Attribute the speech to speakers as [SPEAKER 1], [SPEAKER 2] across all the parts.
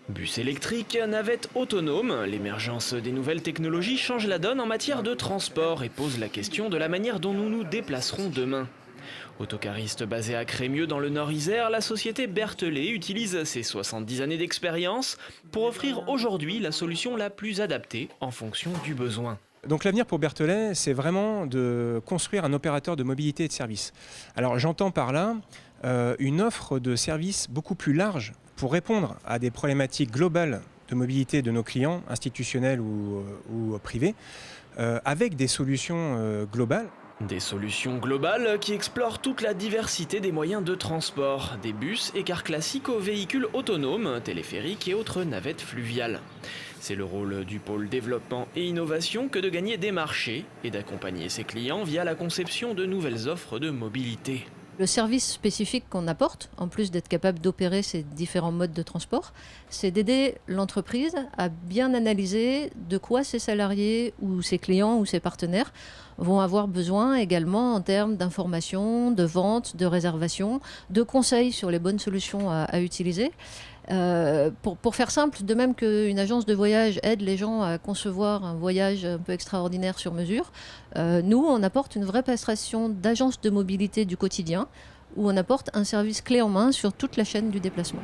[SPEAKER 1] Bus électrique, navettes autonomes, l'émergence des nouvelles technologies change la donne en matière de transport et pose la question de la manière dont nous nous déplacerons demain. Autocariste basé à Crémieux dans le Nord-Isère, la société Berthellet utilise ses 70 années d'expérience pour offrir aujourd'hui la solution la plus adaptée en fonction du besoin.
[SPEAKER 2] Donc l'avenir pour Berthellet, c'est vraiment de construire un opérateur de mobilité et de services. Alors j'entends par là une offre de services beaucoup plus large pour répondre à des problématiques globales de mobilité de nos clients, institutionnels ou privés, avec des solutions globales.
[SPEAKER 1] Des solutions globales qui explorent toute la diversité des moyens de transport, des bus et cars classiques aux véhicules autonomes, téléphériques et autres navettes fluviales. C'est le rôle du pôle développement et innovation que de gagner des marchés et d'accompagner ses clients via la conception de nouvelles offres de mobilité.
[SPEAKER 3] Le service spécifique qu'on apporte, en plus d'être capable d'opérer ces différents modes de transport, c'est d'aider l'entreprise à bien analyser de quoi ses salariés ou ses clients ou ses partenaires vont avoir besoin également en termes d'information, de vente, de réservation, de conseils sur les bonnes solutions à utiliser. Pour faire simple, de même qu'une agence de voyage aide les gens à concevoir un voyage un peu extraordinaire sur mesure, nous, on apporte une vraie prestation d'agence de mobilité du quotidien où on apporte un service clé en main sur toute la chaîne du déplacement.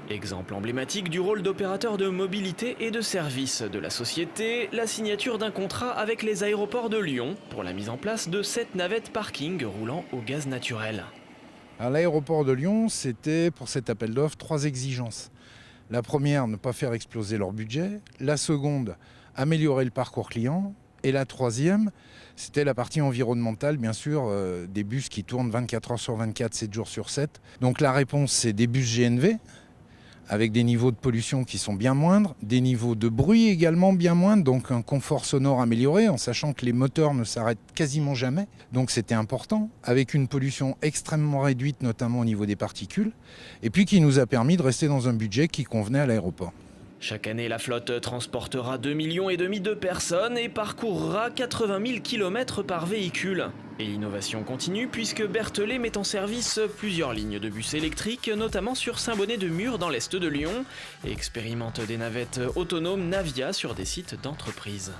[SPEAKER 1] Exemple emblématique du rôle d'opérateur de mobilité et de service de la société, la signature d'un contrat avec les aéroports de Lyon pour la mise en place de 7 navettes parking roulant au gaz naturel.
[SPEAKER 4] À l'aéroport de Lyon, c'était pour cet appel d'offres 3 exigences. La première, ne pas faire exploser leur budget. La seconde, améliorer le parcours client. Et la troisième, c'était la partie environnementale, bien sûr, des bus qui tournent 24 heures sur 24, 7 jours sur 7. Donc la réponse, c'est des bus GNV, avec des niveaux de pollution qui sont bien moindres, des niveaux de bruit également bien moindres, donc un confort sonore amélioré, en sachant que les moteurs ne s'arrêtent quasiment jamais. Donc c'était important, avec une pollution extrêmement réduite, notamment au niveau des particules, et puis qui nous a permis de rester dans un budget qui convenait à l'aéroport.
[SPEAKER 1] Chaque année, la flotte transportera 2,5 millions de personnes et parcourra 80 000 km par véhicule. Et l'innovation continue puisque Berthellet met en service plusieurs lignes de bus électriques, notamment sur Saint-Bonnet-de-Mur dans l'est de Lyon, et expérimente des navettes autonomes Navia sur des sites d'entreprises.